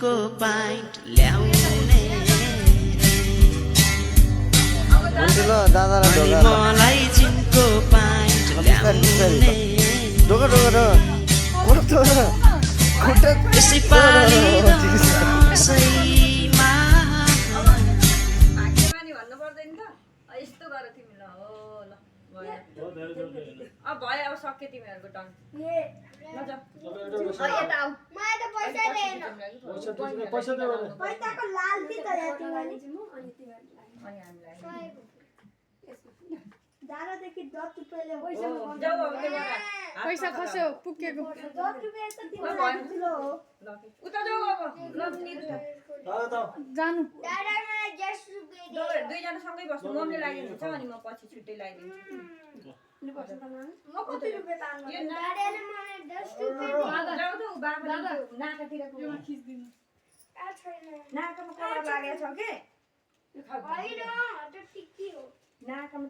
जिनको पाइन्ट ल्याउने मलाई जिनको पाइन्ट ल्याउने यसै पाली दसैँमा अब भयो अब सक्यो तिमीहरूको टर्न पैसाको लाल ती त या तिमीले दारादेखि 10 रुपैयाँले पैसा खस्यो पुगेको 10 रुपैयाँ त तिमीलाई ठुलो हो उता जाऊ अब ल निरु जानु दादामा 10 रुपैयाँ दुईजना सँगै बस्नु मम्मीले लगाइदिनुहुन्छ अनि म पछि छुट्टै लगाइदिन्छु म कति रुपैयाँ तान्नु दादाले मलाई 10 रुपैयाँ जाऊ त बाबा नाकातिरको खिच्दिनु नाकामा कलर लागेको छ के होइन त्यो टिकी हो नाकामा